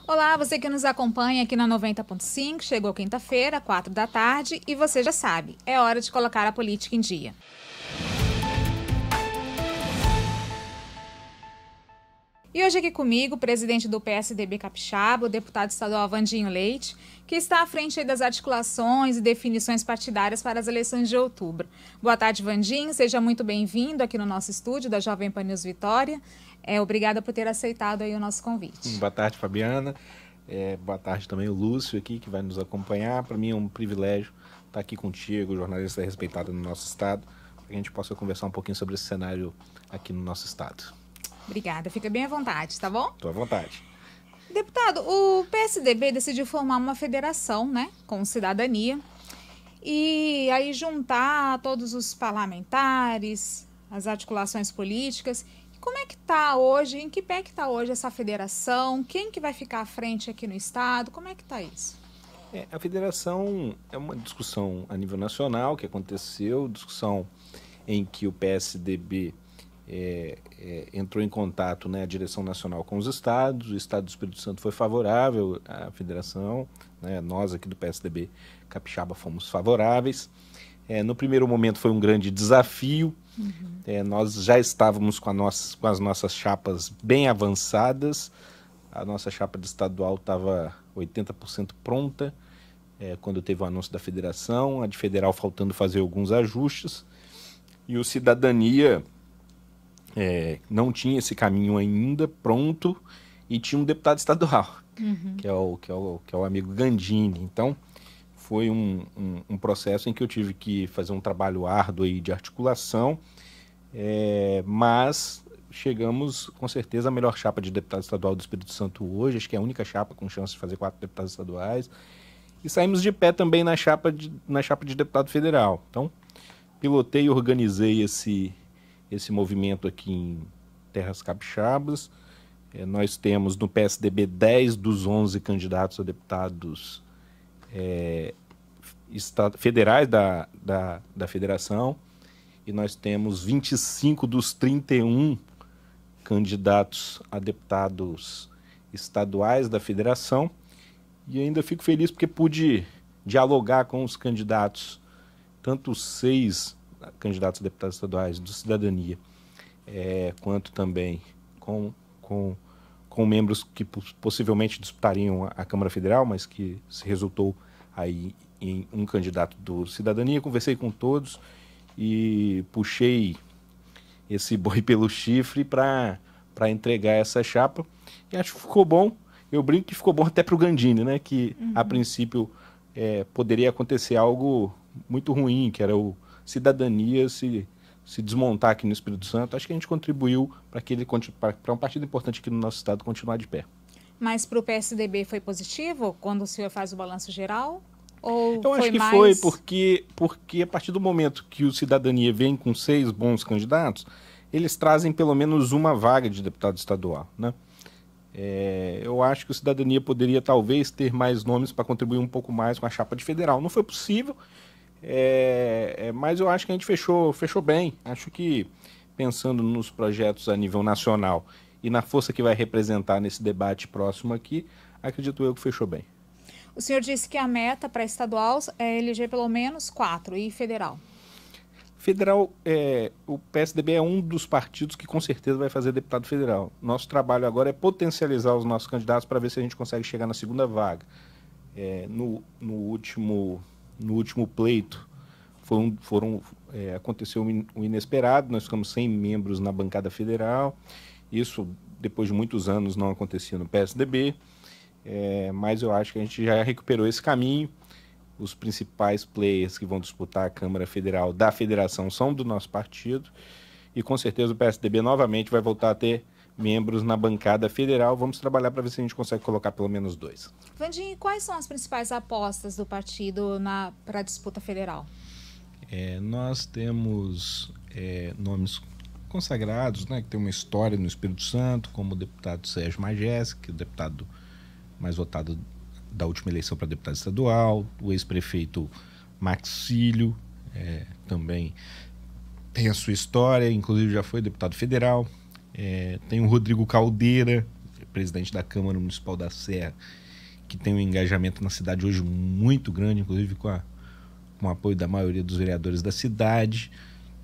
Olá, você que nos acompanha aqui na 90.5, chegou quinta-feira, 4 da tarde, e você já sabe, é hora de colocar a política em dia. E hoje aqui comigo, o presidente do PSDB Capixaba, o deputado estadual Wandinho Leite, que está à frente das articulações e definições partidárias para as eleições de outubro. Boa tarde, Wandinho, seja muito bem-vindo aqui no nosso estúdio da Jovem Pan News Vitória. Obrigada por ter aceitado aí o nosso convite. Boa tarde, Fabiana. Boa tarde também o Lúcio aqui, que vai nos acompanhar. Para mim é um privilégio estar aqui contigo, jornalista respeitado no nosso estado, para que a gente possa conversar um pouquinho sobre esse cenário aqui no nosso estado. Obrigada, fica bem à vontade, tá bom? Estou à vontade. Deputado, o PSDB decidiu formar uma federação, né, com cidadania, e aí juntar todos os parlamentares, as articulações políticas. Como é que está hoje, em que pé que está hoje essa federação? Quem que vai ficar à frente aqui no estado? Como é que está isso? A federação é uma discussão a nível nacional que aconteceu, discussão em que o PSDB entrou em contato, né, a direção nacional com os estados, o estado do Espírito Santo foi favorável à federação, né, nós aqui do PSDB Capixaba fomos favoráveis. No primeiro momento foi um grande desafio. Nós já estávamos com as nossas chapas bem avançadas. A nossa chapa de estadual estava 80% pronta quando teve o anúncio da federação, a de federal faltando fazer alguns ajustes. E o Cidadania não tinha esse caminho ainda pronto e tinha um deputado estadual, que é o amigo Gandini. Então, foi um processo em que eu tive que fazer um trabalho árduo aí de articulação, mas chegamos com certeza à melhor chapa de deputado estadual do Espírito Santo hoje, acho que é a única chapa com chance de fazer 4 deputados estaduais, e saímos de pé também na chapa de deputado federal. Então, pilotei e organizei esse movimento aqui em Terras Capixabas. Nós temos no PSDB 10 dos 11 candidatos a deputados federais da federação, e nós temos 25 dos 31 candidatos a deputados estaduais da federação, e ainda fico feliz porque pude dialogar com os candidatos, tanto os 6 candidatos a deputados estaduais do Cidadania, quanto também com membros que possivelmente disputariam a Câmara Federal, mas que se resultou aí em um candidato do Cidadania. Conversei com todos e puxei esse boi pelo chifre para entregar essa chapa, e acho que ficou bom. Eu brinco que ficou bom até para o Gandini, né? Que a princípio poderia acontecer algo muito ruim, que era o Cidadania se desmontar aqui no Espírito Santo. Acho que a gente contribuiu para um partido importante aqui no nosso estado continuar de pé. Mas para o PSDB foi positivo quando o senhor faz o balanço geral? Ou eu acho que foi porque a partir do momento que o Cidadania vem com 6 bons candidatos, eles trazem pelo menos uma vaga de deputado estadual, né? Eu acho que o Cidadania poderia talvez ter mais nomes para contribuir um pouco mais com a chapa de federal. Não foi possível, mas eu acho que a gente fechou bem. Acho que, pensando nos projetos a nível nacional e na força que vai representar nesse debate próximo aqui, acredito eu que fechou bem. O senhor disse que a meta para estadual é eleger pelo menos 4, e federal? Federal, o PSDB é um dos partidos que com certeza vai fazer deputado federal. Nosso trabalho agora é potencializar os nossos candidatos para ver se a gente consegue chegar na segunda vaga. No último pleito aconteceu um inesperado, nós ficamos sem membros na bancada federal. Isso, depois de muitos anos, não acontecia no PSDB, mas eu acho que a gente já recuperou esse caminho. Os principais players que vão disputar a Câmara Federal da Federação são do nosso partido, e com certeza o PSDB novamente vai voltar a ter membros na bancada federal. Vamos trabalhar para ver se a gente consegue colocar pelo menos 2. Wandinho, quais são as principais apostas do partido para a disputa federal? Nós temos nomes consagrados, né, que tem uma história no Espírito Santo, como o deputado Sérgio Majesc, que é o deputado mais votado da última eleição para deputado estadual, o ex-prefeito Max Filho, também tem a sua história, inclusive já foi deputado federal. Tem o Rodrigo Caldeira, presidente da Câmara Municipal da Serra, que tem um engajamento na cidade hoje muito grande, inclusive com o apoio da maioria dos vereadores da cidade.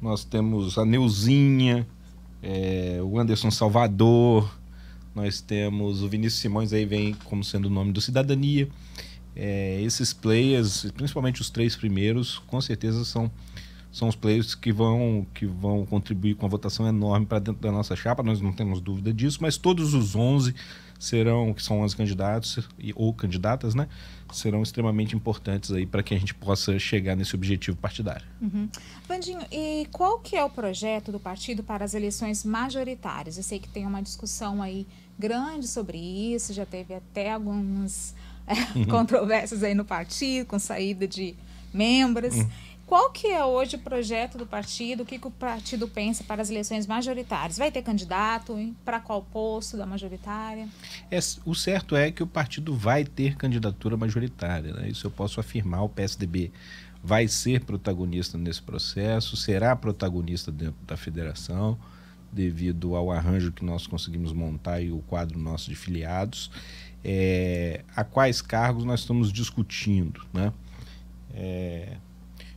Nós temos a Neuzinha, o Anderson Salvador, nós temos o Vinícius Simões, aí vem como sendo o nome do Cidadania. Esses players, principalmente os 3 primeiros, com certeza são os players que vão contribuir com a votação enorme para dentro da nossa chapa, nós não temos dúvida disso, mas todos os 11 que são 11 candidatos ou candidatas, né, serão extremamente importantes aí para que a gente possa chegar nesse objetivo partidário. Vandinho, e qual que é o projeto do partido para as eleições majoritárias? Eu sei que tem uma discussão aí grande sobre isso, já teve até algumas controvérsias aí no partido, com saída de membros. Qual que é hoje o projeto do partido? O que o partido pensa para as eleições majoritárias? Vai ter candidato? Para qual posto da majoritária? O certo é que o partido vai ter candidatura majoritária, né? Isso eu posso afirmar. O PSDB vai ser protagonista nesse processo, será protagonista dentro da federação, devido ao arranjo que nós conseguimos montar e o quadro nosso de filiados. A quais cargos nós estamos discutindo, né?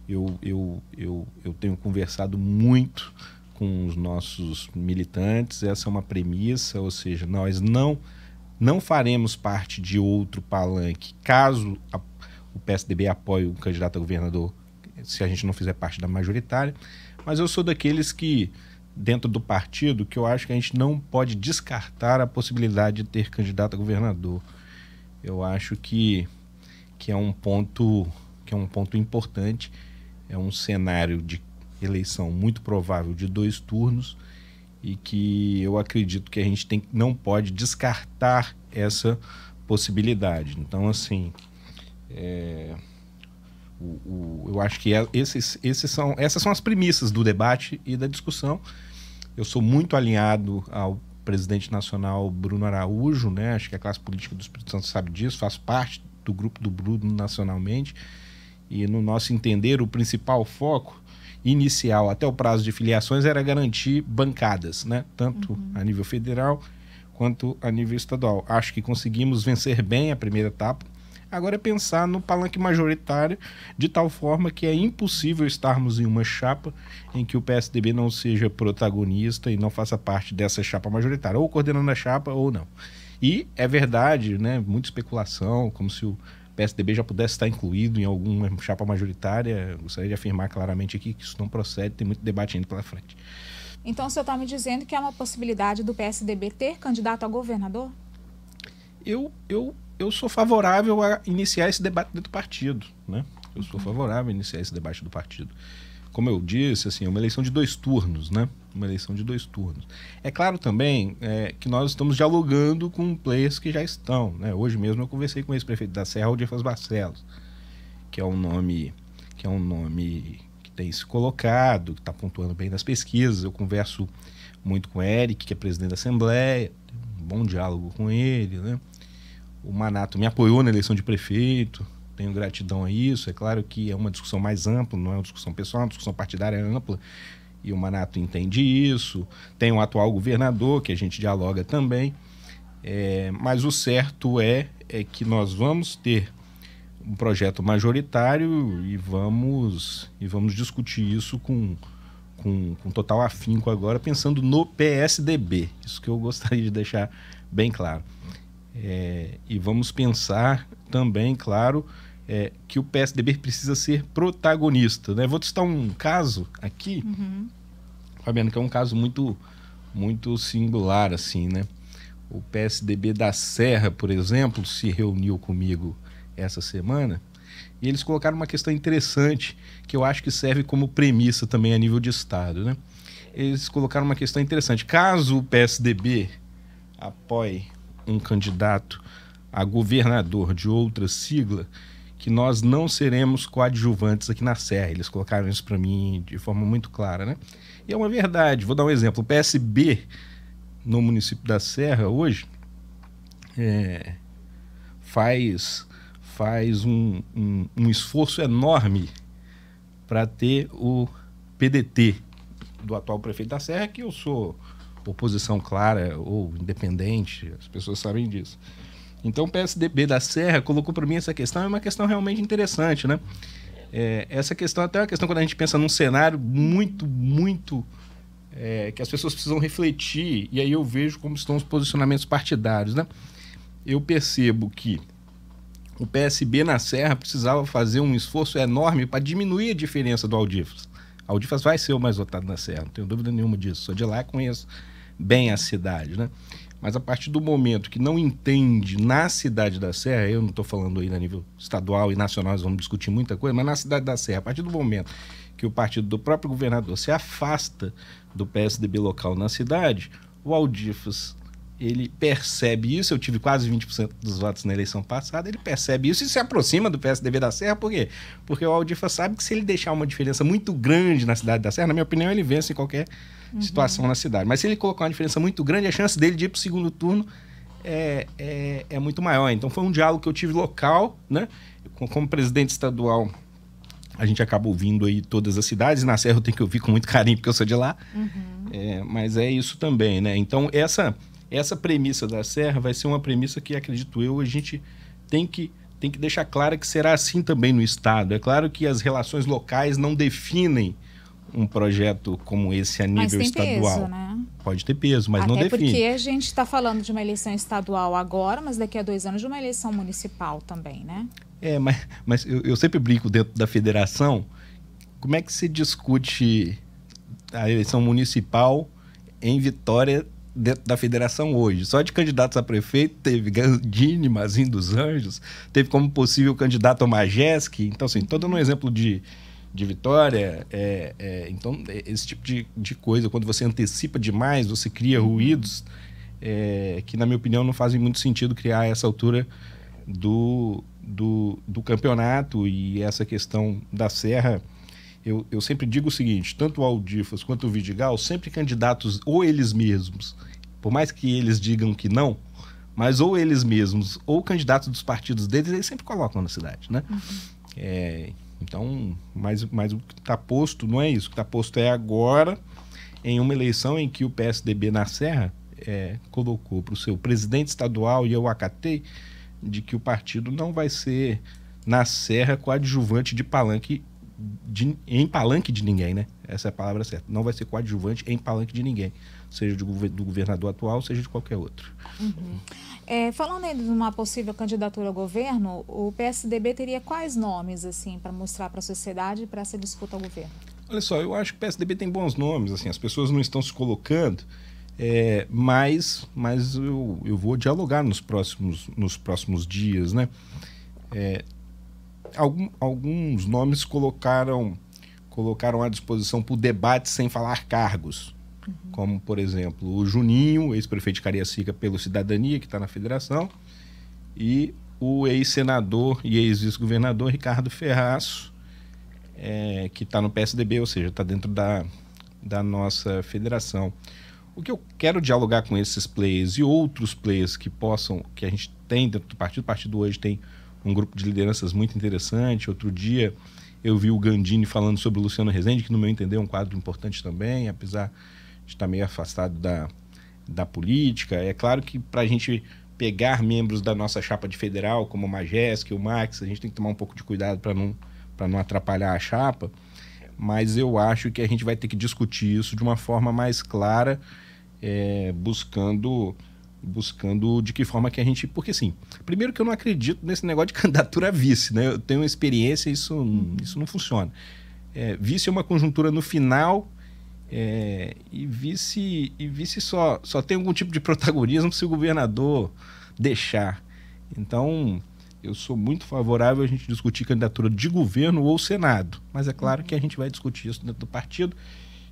Eu tenho conversado muito com os nossos militantes, essa é uma premissa, ou seja, nós não faremos parte de outro palanque caso o PSDB apoie o candidato a governador, se a gente não fizer parte da majoritária, mas eu sou daqueles que, dentro do partido, que eu acho que a gente não pode descartar a possibilidade de ter candidato a governador. Eu acho que é um ponto importante. É um cenário de eleição muito provável de 2 turnos e que eu acredito que a gente não pode descartar essa possibilidade. Então, assim, eu acho que essas são as premissas do debate e da discussão. Eu sou muito alinhado ao presidente nacional Bruno Araújo, né? Acho que a classe política do Espírito Santo sabe disso, faz parte do grupo do Bruno nacionalmente. E, no nosso entender, o principal foco inicial até o prazo de filiações era garantir bancadas, né? Tanto a nível federal quanto a nível estadual. Acho que conseguimos vencer bem a primeira etapa. Agora é pensar no palanque majoritário de tal forma que é impossível estarmos em uma chapa em que o PSDB não seja protagonista e não faça parte dessa chapa majoritária, ou coordenando a chapa ou não. E é verdade, né? Muita especulação, como se o PSDB já pudesse estar incluído em alguma chapa majoritária. Gostaria de afirmar claramente aqui que isso não procede, tem muito debate ainda pela frente. Então o senhor está me dizendo que há uma possibilidade do PSDB ter candidato a governador? Eu sou favorável a iniciar esse debate dentro do partido, né? Eu sou favorável a iniciar esse debate do partido. Como eu disse, assim, é uma eleição de 2 turnos, né? Uma eleição de 2 turnos. É claro também que nós estamos dialogando com players que já estão, né? Hoje mesmo eu conversei com o ex-prefeito da Serra, o Jefas Barcelos, que é um nome que tem se colocado, que está pontuando bem nas pesquisas. Eu converso muito com o Eric, que é presidente da Assembleia, tenho um bom diálogo com ele, né? O Manato me apoiou na eleição de prefeito, tenho gratidão a isso. É claro que é uma discussão mais ampla, não é uma discussão pessoal, é uma discussão partidária ampla, e o Manato entende isso. Tem o atual governador, que a gente dialoga também, mas o certo é que nós vamos ter um projeto majoritário e vamos discutir isso com total afinco agora, pensando no PSDB. Isso que eu gostaria de deixar bem claro. E vamos pensar também, claro, que o PSDB precisa ser protagonista, né? Vou te citar um caso aqui, Fabiano, que é um caso muito, muito singular, assim, né? O PSDB da Serra, por exemplo, se reuniu comigo essa semana e eles colocaram uma questão interessante que eu acho que serve como premissa também a nível de Estado, né? Eles colocaram uma questão interessante. Caso o PSDB apoie um candidato a governador de outra sigla, que nós não seremos coadjuvantes aqui na Serra. Eles colocaram isso para mim de forma muito clara, né? E é uma verdade. Vou dar um exemplo. O PSB no município da Serra hoje faz um esforço enorme para ter o PDT do atual prefeito da Serra, que eu sou oposição clara ou independente, as pessoas sabem disso. Então o PSDB da Serra colocou para mim essa questão, é uma questão realmente interessante, né? Essa questão até é uma questão quando a gente pensa num cenário muito que as pessoas precisam refletir, e aí eu vejo como estão os posicionamentos partidários, né? Eu percebo que o PSB na Serra precisava fazer um esforço enorme para diminuir a diferença do Aldifas. A Aldifas vai ser o mais votado na Serra, não tenho dúvida nenhuma disso. Sou de lá e conheço bem a cidade, né? Mas a partir do momento que não entende na cidade da Serra, eu não estou falando aí a nível estadual e nacional, nós vamos discutir muita coisa, mas na cidade da Serra, a partir do momento que o partido do próprio governador se afasta do PSDB local na cidade, o Aldifas, ele percebe isso. Eu tive quase 20% dos votos na eleição passada, ele percebe isso e se aproxima do PSDB da Serra. Por quê? Porque o Aldifas sabe que se ele deixar uma diferença muito grande na cidade da Serra, na minha opinião, ele vence em qualquer situação na cidade. Mas se ele colocar uma diferença muito grande, a chance dele de ir para o segundo turno é muito maior. Então foi um diálogo que eu tive local, né? Como presidente estadual, a gente acaba ouvindo aí todas as cidades. Na Serra eu tenho que ouvir com muito carinho, porque eu sou de lá. Mas é isso também, né? Então essa premissa da Serra vai ser uma premissa que, acredito eu, a gente tem que deixar clara que será assim também no Estado. É claro que as relações locais não definem um projeto como esse a nível estadual. Mas tem peso, né? Pode ter peso, mas não define. Até porque a gente está falando de uma eleição estadual agora, mas daqui a 2 anos de uma eleição municipal também, né? Mas eu sempre brinco dentro da federação, como é que se discute a eleição municipal em Vitória dentro da federação hoje? Só de candidatos a prefeito teve Gandini, Mazinho dos Anjos, teve como possível candidato a Majeski. Então, assim, estou dando um exemplo de Vitória. Então, esse tipo de coisa, quando você antecipa demais, você cria ruídos que, na minha opinião, não fazem muito sentido criar a essa altura do campeonato. E essa questão da Serra, eu sempre digo o seguinte: tanto o Aldifas quanto o Vidigal, sempre candidatos ou eles mesmos, por mais que eles digam que não, mas ou eles mesmos ou candidatos dos partidos deles, eles sempre colocam na cidade, né? Então, mas o que está posto não é isso. O que está posto é agora, em uma eleição em que o PSDB na Serra colocou para o seu presidente estadual, e eu acatei, de que o partido não vai ser na Serra coadjuvante em palanque de ninguém, né? Essa é a palavra certa. Não vai ser coadjuvante em palanque de ninguém, seja do governador atual, seja de qualquer outro. Falando ainda de uma possível candidatura ao governo, o PSDB teria quais nomes, assim, para mostrar para a sociedade para essa disputa ao governo? Olha só, eu acho que o PSDB tem bons nomes, assim, as pessoas não estão se colocando, mas eu vou dialogar nos próximos dias, né? Alguns nomes colocaram à disposição para o debate sem falar cargos, como, por exemplo, o Juninho, ex-prefeito de Cariacica pelo Cidadania, que está na federação, e o ex-senador e ex-vice-governador Ricardo Ferraço, que está no PSDB, ou seja, está dentro da nossa federação. O que eu quero dialogar com esses players e outros players que a gente tem dentro do partido. O partido hoje tem um grupo de lideranças muito interessante. Outro dia eu vi o Gandini falando sobre o Luciano Rezende, que no meu entender é um quadro importante também, apesar de estar meio afastado da política. É claro que para a gente pegar membros da nossa chapa de federal, como o Majeski, o Max, a gente tem que tomar um pouco de cuidado para não atrapalhar a chapa, mas eu acho que a gente vai ter que discutir isso de uma forma mais clara, buscando de que forma que a gente... Porque, assim, primeiro que eu não acredito nesse negócio de candidatura a vice, né? Eu tenho uma experiência, isso não funciona. Vice é uma conjuntura no final, e vice só tem algum tipo de protagonismo se o governador deixar. Então, eu sou muito favorável a gente discutir candidatura de governo ou Senado, mas é claro que a gente vai discutir isso dentro do partido.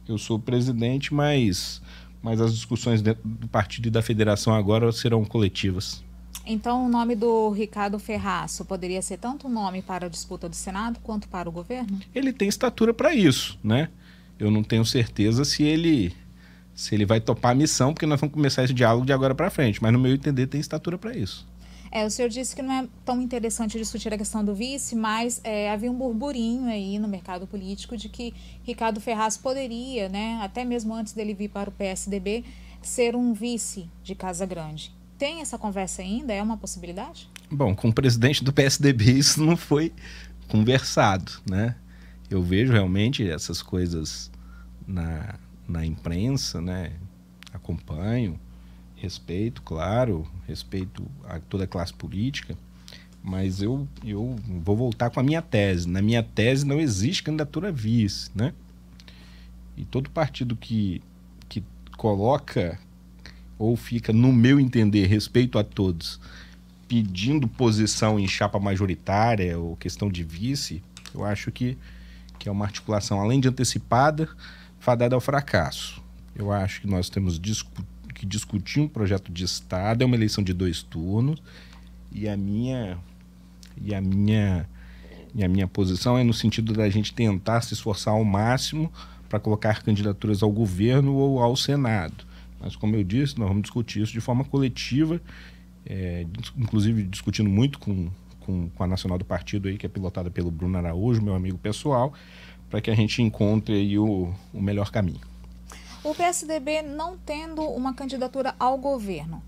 Eu sou presidente, mas as discussões dentro do partido e da federação agora serão coletivas. Então, o nome do Ricardo Ferraço poderia ser tanto um nome para a disputa do Senado quanto para o governo? Ele tem estatura para isso, né? Eu não tenho certeza se ele vai topar a missão, porque nós vamos começar esse diálogo de agora para frente, mas no meu entender tem estatura para isso. O senhor disse que não é tão interessante discutir a questão do vice, mas havia um burburinho aí no mercado político de que Ricardo Ferraço poderia, né, até mesmo antes dele vir para o PSDB, ser um vice de Casa Grande. Tem essa conversa ainda? É uma possibilidade? Bom, com o presidente do PSDB isso não foi conversado, né? Eu vejo realmente essas coisas na imprensa, né? Acompanho, respeito, claro, respeito a toda a classe política, mas eu vou voltar com a minha tese. Na minha tese não existe candidatura a vice, né? E todo partido que coloca ou fica, no meu entender, respeito a todos, pedindo posição em chapa majoritária ou questão de vice, eu acho que é uma articulação, além de antecipada, fadada ao fracasso. Eu acho que nós temos que discutir um projeto de Estado, é uma eleição de 2 turnos, e a minha posição é no sentido da gente tentar se esforçar ao máximo para colocar candidaturas ao governo ou ao Senado. Mas, como eu disse, nós vamos discutir isso de forma coletiva, inclusive discutindo muito com a Nacional do Partido, aí, que é pilotada pelo Bruno Araújo, meu amigo pessoal, para que a gente encontre aí o melhor caminho. O PSDB não tendo uma candidatura ao governo,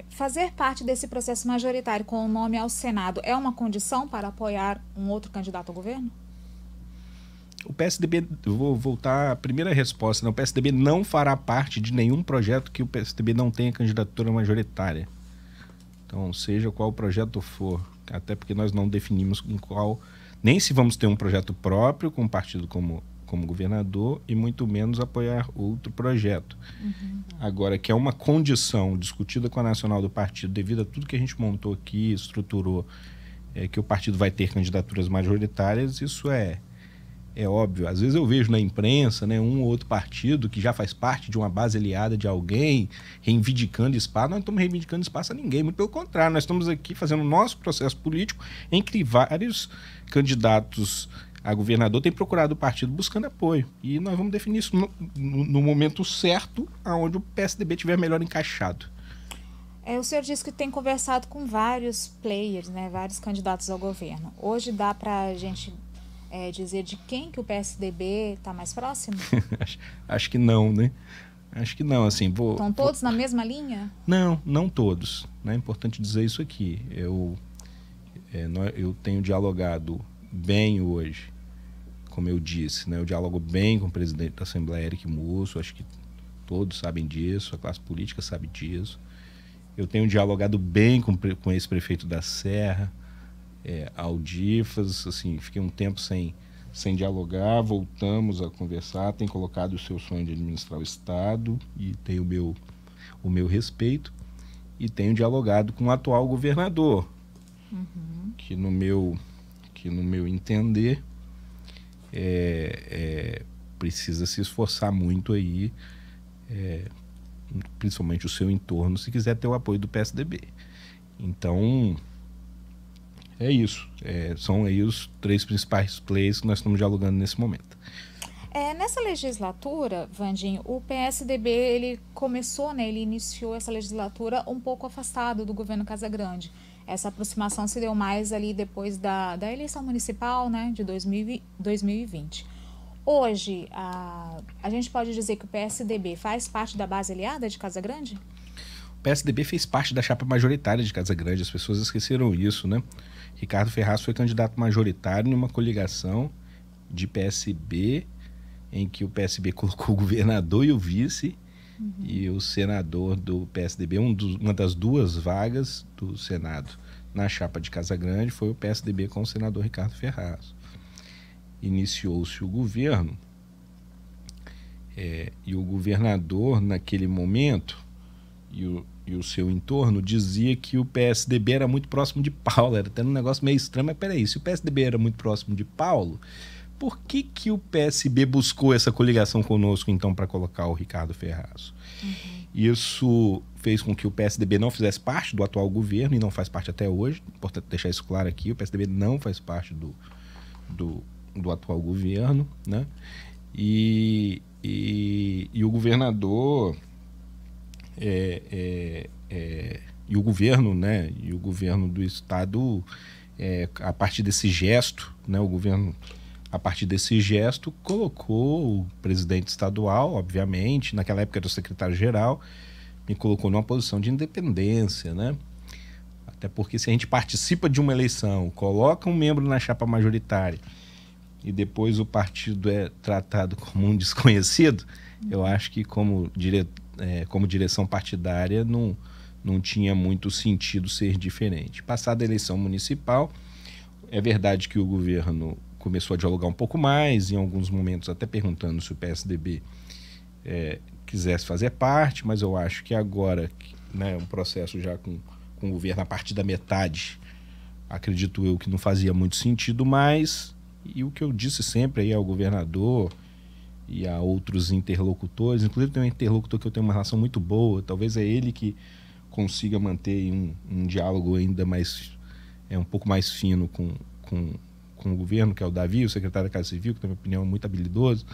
fazer parte desse processo majoritário com o nome ao Senado é uma condição para apoiar um outro candidato ao governo? O PSDB, eu vou voltar à primeira resposta, né? O PSDB não fará parte de nenhum projeto que o PSDB não tenha candidatura majoritária. Então, seja qual projeto for, até porque nós não definimos em qual, nem se vamos ter um projeto próprio com o partido como governador e muito menos apoiar outro projeto. Uhum. Agora, que é uma condição discutida com a Nacional do Partido, devido a tudo que a gente montou aqui, estruturou, que o partido vai ter candidaturas majoritárias, isso é óbvio. Às vezes eu vejo na imprensa, né, um ou outro partido que já faz parte de uma base aliada de alguém, reivindicando espaço. Nós não estamos reivindicando espaço a ninguém, muito pelo contrário, nós estamos aqui fazendo o nosso processo político em que vários candidatos a governador têm procurado o partido buscando apoio. E nós vamos definir isso no momento certo, aonde o PSDB estiver melhor encaixado. O senhor disse que tem conversado com vários players, né, vários candidatos ao governo. Hoje dá para a gente dizer de quem que o PSDB está mais próximo? Acho que não, né? Acho que não, assim... Estão todos na mesma linha? Não todos. É importante dizer isso aqui. Eu tenho dialogado bem hoje, como eu disse, né? Eu dialogo bem com o presidente da Assembleia, Eric Musso, acho que todos sabem disso, a classe política sabe disso. Eu tenho dialogado bem com o ex-prefeito da Serra, Aldifas, assim, fiquei um tempo sem dialogar, voltamos a conversar, tem colocado o seu sonho de administrar o Estado e tem o meu respeito, e tenho dialogado com o atual governador, que no meu entender precisa se esforçar muito aí, principalmente o seu entorno, se quiser ter o apoio do PSDB. Então é isso, são aí os 3 principais players que nós estamos dialogando nesse momento. Nessa legislatura, Vandinho, o PSDB ele começou, né, ele iniciou essa legislatura um pouco afastado do governo Casagrande. Essa aproximação se deu mais ali depois da eleição municipal, né, de 2020. Hoje, a gente pode dizer que o PSDB faz parte da base aliada de Casagrande? O PSDB fez parte da chapa majoritária de Casagrande, as pessoas esqueceram isso, né? Ricardo Ferraz foi candidato majoritário numa coligação de PSB, em que o PSB colocou o governador e o vice, e o senador do PSDB, uma das 2 vagas do Senado na chapa de Casagrande foi o PSDB com o senador Ricardo Ferraz. Iniciou-se o governo, e o governador, naquele momento, e o seu entorno, dizia que o PSDB era muito próximo de Paulo. Era até um negócio meio estranho, mas peraí, se o PSDB era muito próximo de Paulo, por que o PSB buscou essa coligação conosco, então, para colocar o Ricardo Ferraz? Isso fez com que o PSDB não fizesse parte do atual governo, e não faz parte até hoje. Importante deixar isso claro aqui, o PSDB não faz parte do atual governo, né? E o governador e o governo, né? E o governo do estado, a partir desse gesto, né? O governo a partir desse gesto, colocou o presidente estadual, obviamente, naquela época era o secretário-geral, me colocou numa posição de independência, né? Até porque se a gente participa de uma eleição, coloca um membro na chapa majoritária e depois o partido é tratado como um desconhecido, eu acho que como direção partidária não tinha muito sentido ser diferente. Passada a eleição municipal, é verdade que o governo começou a dialogar um pouco mais, em alguns momentos até perguntando se o PSDB quisesse fazer parte, mas eu acho que agora, né, um processo já com o governo a partir da metade, acredito eu que não fazia muito sentido mais, e o que eu disse sempre aí ao governador e a outros interlocutores, inclusive tem um interlocutor que eu tenho uma relação muito boa, talvez é ele que consiga manter um diálogo ainda mais, um pouco mais fino com o governo, que é o Davi, o secretário da Casa Civil, que, na minha opinião, é muito habilidoso.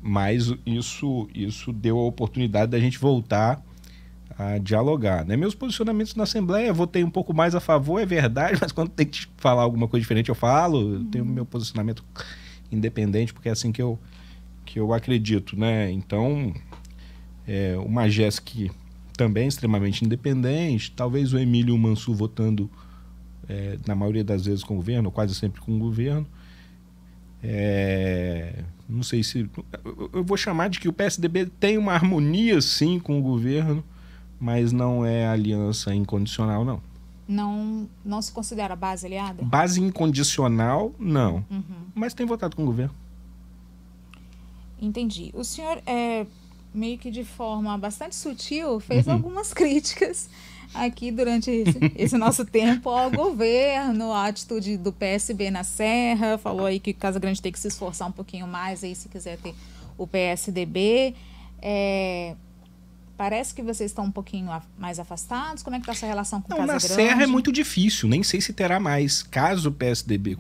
Mas isso deu a oportunidade da gente voltar a dialogar, né? Meus posicionamentos na Assembleia, votei um pouco mais a favor, é verdade, mas quando tem que falar alguma coisa diferente eu falo, eu tenho meu posicionamento independente, porque é assim que eu acredito, né? Então, o Majesc também é extremamente independente, talvez o Emílio Mansur votando na maioria das vezes com o governo, quase sempre com o governo. Não sei se... Eu vou chamar de que o PSDB tem uma harmonia, sim, com o governo, mas não é aliança incondicional, não. Não se considera base aliada? Base incondicional, não. Uhum. Mas tem votado com o governo. Entendi. O senhor, meio que de forma bastante sutil, fez algumas críticas aqui durante esse nosso tempo ao governo, a atitude do PSB na Serra, falou aí que Casa Grande tem que se esforçar um pouquinho mais aí se quiser ter o PSDB. Parece que vocês estão um pouquinho mais afastados. Como é que está a sua relação com Casa Grande? Na Serra é muito difícil, nem sei se terá mais. Caso o PSDB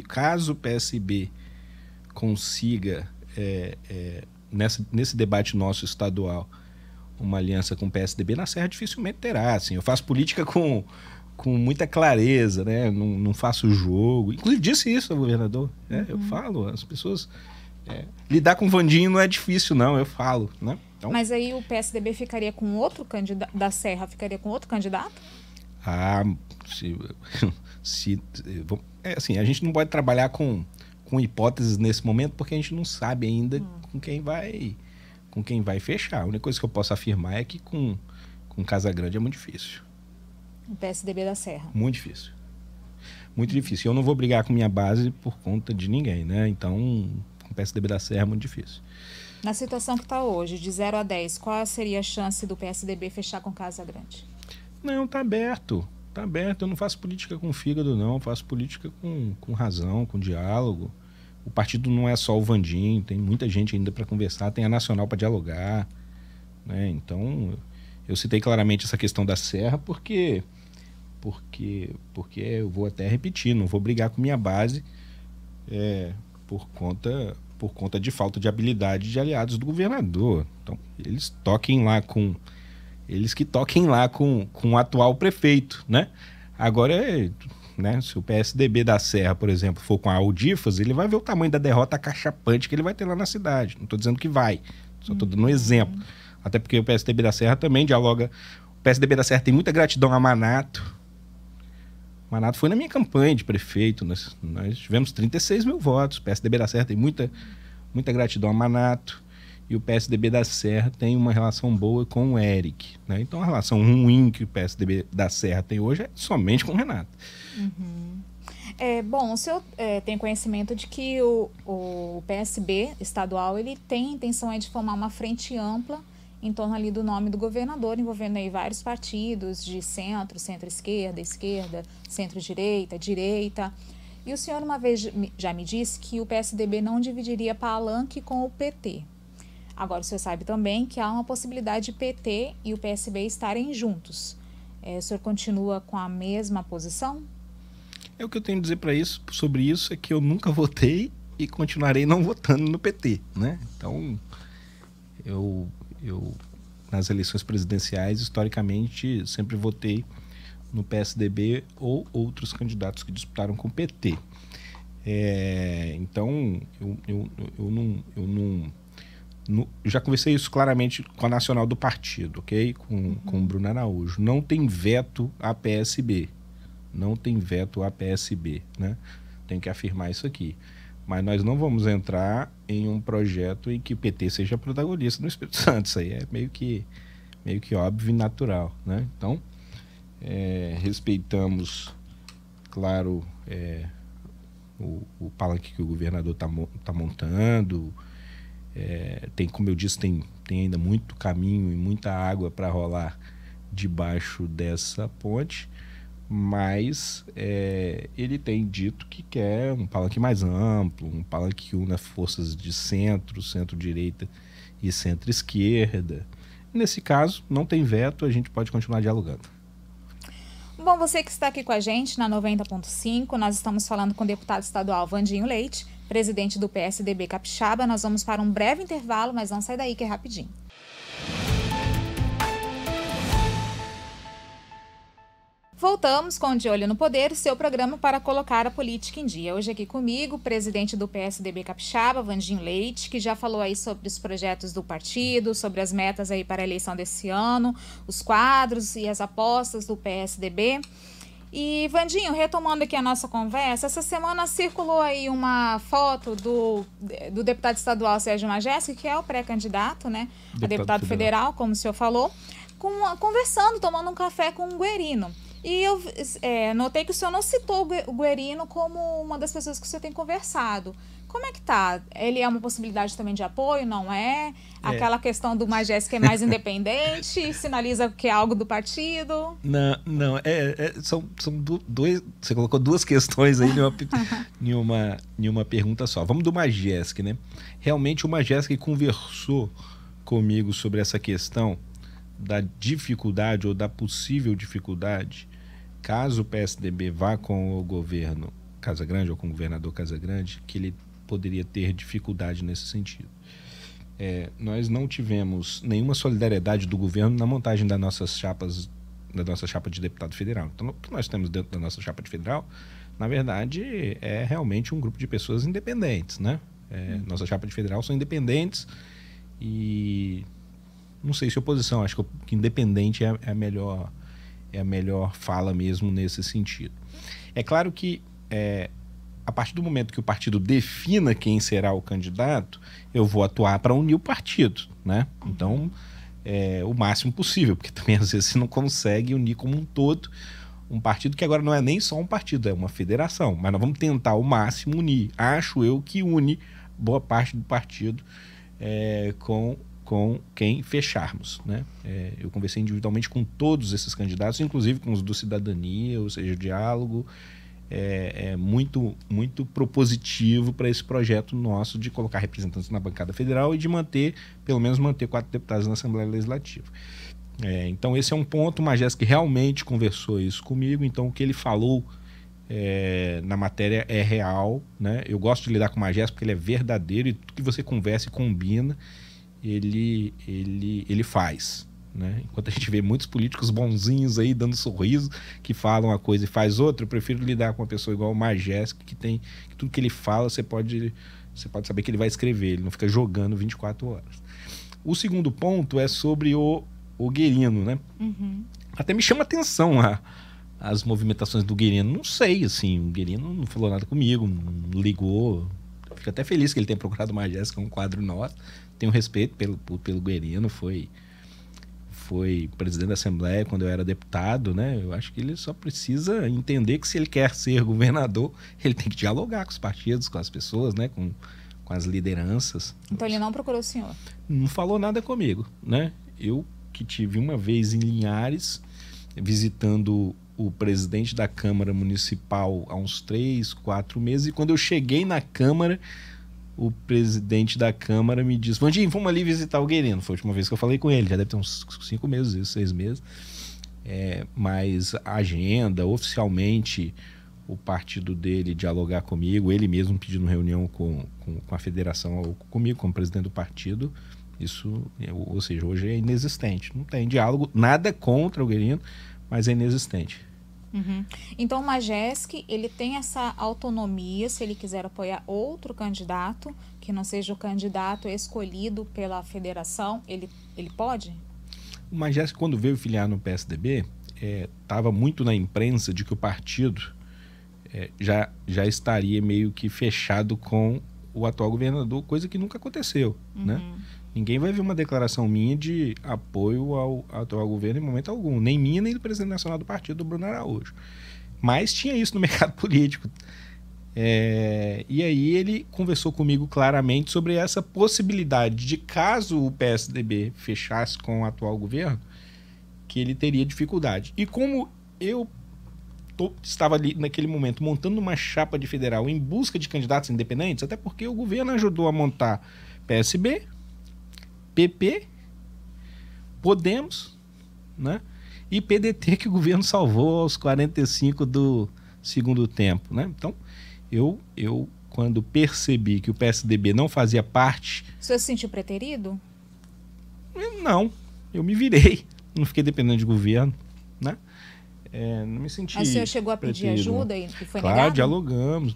caso o PSB consiga, nesse debate nosso estadual, uma aliança com o PSDB, na Serra dificilmente terá. Assim, eu faço política com muita clareza, né? Não faço jogo. Inclusive disse isso ao governador. Eu falo, as pessoas... lidar com o Vandinho não é difícil, não, eu falo, né? Então, mas aí o PSDB ficaria com outro candidato, da Serra ficaria com outro candidato? Assim, a gente não pode trabalhar com hipóteses nesse momento, porque a gente não sabe ainda com quem vai fechar. A única coisa que eu posso afirmar é que com Casa Grande é muito difícil. O PSDB da Serra? Muito difícil. Muito difícil. Eu não vou brigar com minha base por conta de ninguém, né? Então, com o PSDB da Serra é muito difícil. Na situação que está hoje, de 0 a 10, qual seria a chance do PSDB fechar com Casa Grande? Não, está aberto. Está aberto. Eu não faço política com fígado, não. Eu faço política com razão, com diálogo. O partido não é só o Vandinho, tem muita gente ainda para conversar, tem a Nacional para dialogar, né? Então, eu citei claramente essa questão da Serra porque eu vou até repetir, não vou brigar com minha base por conta de falta de habilidade de aliados do governador. Então, eles que toquem lá com o atual prefeito, né? Agora, né, se o PSDB da Serra, por exemplo, for com a Audifas, ele vai ver o tamanho da derrota cachapante que ele vai ter lá na cidade. Não estou dizendo que vai, só estou dando um exemplo. Até porque o PSDB da Serra também dialoga. O PSDB da Serra tem muita gratidão a Manato. Manato foi na minha campanha de prefeito, nós tivemos 36 mil votos. O PSDB da Serra tem muita gratidão a Manato. E o PSDB da Serra tem uma relação boa com o Eric, né? Então a relação ruim que o PSDB da Serra tem hoje é somente com o Renato. Bom, o senhor tem conhecimento de que o PSB estadual ele tem a intenção de formar uma frente ampla em torno ali do nome do governador, envolvendo aí vários partidos de centro, centro-esquerda, esquerda, centro-direita, direita. E o senhor uma vez já me disse que o PSDB não dividiria palanque com o PT. Agora, o senhor sabe também que há uma possibilidade de PT e o PSB estarem juntos. O senhor continua com a mesma posição? O que eu tenho a dizer sobre isso é que eu nunca votei e continuarei não votando no PT, né? Então, eu nas eleições presidenciais, historicamente, sempre votei no PSDB ou outros candidatos que disputaram com o PT. Então, já conversei isso claramente com a nacional do partido, ok? Com o Bruno Araújo. Não tem veto à PSB. Não tem veto à PSB, né? Tem que afirmar isso aqui. Mas nós não vamos entrar em um projeto em que o PT seja protagonista no Espírito Santo. Isso aí é meio que óbvio e natural, né? Então, respeitamos, claro, o palanque que o governador tá montando. Tem, como eu disse, tem ainda muito caminho e muita água para rolar debaixo dessa ponte, mas ele tem dito que quer um palanque mais amplo, um palanque que una forças de centro-direita e centro-esquerda. Nesse caso, não tem veto, a gente pode continuar dialogando. Bom, você que está aqui com a gente na 90.5, nós estamos falando com o deputado estadual Vandinho Leite, presidente do PSDB Capixaba. Nós vamos para um breve intervalo, mas não sai daí que é rapidinho. Voltamos com De Olho no Poder, seu programa para colocar a política em dia. Hoje aqui comigo, o presidente do PSDB Capixaba, Vandinho Leite, que já falou aí sobre os projetos do partido, sobre as metas aí para a eleição desse ano, os quadros e as apostas do PSDB. E, Vandinho, retomando aqui a nossa conversa, essa semana circulou aí uma foto do deputado estadual Sérgio Majeski, que é o pré-candidato, né, a deputado federal, como o senhor falou, conversando, tomando um café com um Guerino. E eu notei que o senhor não citou o Guerino como uma das pessoas que o senhor tem conversado. Como é que tá? Ele é uma possibilidade também de apoio, não é? Aquela questão do Majeski é mais independente, sinaliza que é algo do partido? Não, são dois. Você colocou duas questões aí em uma pergunta só. Vamos do Majeski, né? Realmente o Majeski conversou comigo sobre essa questão da dificuldade ou da possível dificuldade, caso o PSDB vá com o governo Casagrande ou com o governador Casagrande, que ele poderia ter dificuldade nesse sentido. Nós não tivemos nenhuma solidariedade do governo na montagem da nossa chapa de deputado federal. Então, o que nós temos dentro da nossa chapa de federal, na verdade, é realmente um grupo de pessoas independentes, né? Nossa chapa de federal são independentes e não sei se oposição, acho que independente é a melhor fala mesmo nesse sentido. É claro que a partir do momento que o partido defina quem será o candidato, eu vou atuar para unir o partido, né? Então, o máximo possível, porque também às vezes você não consegue unir como um todo um partido que agora não é nem só um partido, é uma federação, mas nós vamos tentar ao máximo unir. Acho eu que une boa parte do partido com quem fecharmos, né? Eu conversei individualmente com todos esses candidatos, inclusive com os do Cidadania, ou seja, o diálogo muito, muito propositivo para esse projeto nosso de colocar representantes na bancada federal e de pelo menos manter 4 deputados na Assembleia Legislativa. Então esse é um ponto. O Majeski realmente conversou isso comigo, então o que ele falou na matéria é real, né? Eu gosto de lidar com o Majeski porque ele é verdadeiro e tudo que você conversa e combina, ele faz, né? Enquanto a gente vê muitos políticos bonzinhos aí dando sorriso, que falam uma coisa e faz outra, eu prefiro lidar com uma pessoa igual o Majeski, que tudo que ele fala você pode saber que ele vai escrever, ele não fica jogando 24 horas. O segundo ponto é sobre o Guerino, né? Até me chama atenção as movimentações do Guerino. Não sei, assim, o Guerino não falou nada comigo, não ligou. Fico até feliz que ele tenha procurado o Majeski, um quadro nosso. Tenho respeito pelo Guerino, foi presidente da Assembleia quando eu era deputado, né? Eu acho que ele só precisa entender que se ele quer ser governador, ele tem que dialogar com os partidos, com as pessoas, né? Com as lideranças. Então ele não procurou o senhor? Não falou nada comigo, né? Eu que tive uma vez em Linhares, visitando o presidente da Câmara Municipal há uns 3, 4 meses, e quando eu cheguei na Câmara, o presidente da Câmara me disse: Vandinho, vamos ali visitar o Guerino. Foi a última vez que eu falei com ele, já deve ter uns 5 meses, 6 meses. Mas a agenda, oficialmente, o partido dele dialogar comigo, ele mesmo pedindo reunião com a federação, ou comigo como presidente do partido, isso, ou seja, hoje é inexistente. Não tem diálogo, nada contra o Guerino, mas é inexistente. Uhum. Então, o Majesc, ele tem essa autonomia, se ele quiser apoiar outro candidato, que não seja o candidato escolhido pela federação, ele pode? O Majesc, quando veio filiar no PSDB, estava muito na imprensa de que o partido já estaria meio que fechado com o atual governador, coisa que nunca aconteceu, né? Ninguém vai ver uma declaração minha de apoio ao atual governo em momento algum, nem minha, nem do presidente nacional do partido, do Bruno Araújo. Mas tinha isso no mercado político. E aí ele conversou comigo claramente sobre essa possibilidade de, caso o PSDB fechasse com o atual governo, que ele teria dificuldade. E como eu estava ali naquele momento montando uma chapa de federal em busca de candidatos independentes, até porque o governo ajudou a montar PSB, PP, Podemos, né? E PDT, que o governo salvou aos 45 do segundo tempo, né? Então, eu quando percebi que o PSDB não fazia parte... Você se sentiu preterido? Não, eu me virei. Não fiquei dependendo de governo, né? Não me senti... Mas o senhor chegou a pedir ajuda e foi negado? Claro, dialogamos.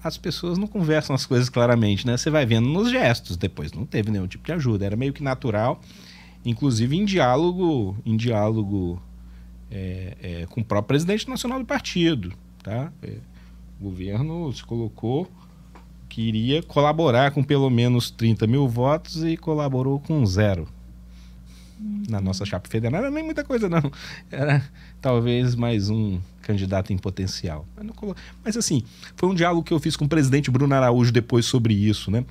As pessoas não conversam as coisas claramente, né? Você vai vendo nos gestos depois. Não teve nenhum tipo de ajuda. Era meio que natural, inclusive em diálogo com o próprio presidente nacional do partido, tá? O governo se colocou que iria colaborar com pelo menos 30 mil votos e colaborou com 0. Na nossa chapa federal. Não era nem muita coisa, não. Era talvez mais um candidato em potencial. Mas assim, foi um diálogo que eu fiz com o presidente Bruno Araújo depois sobre isso, né?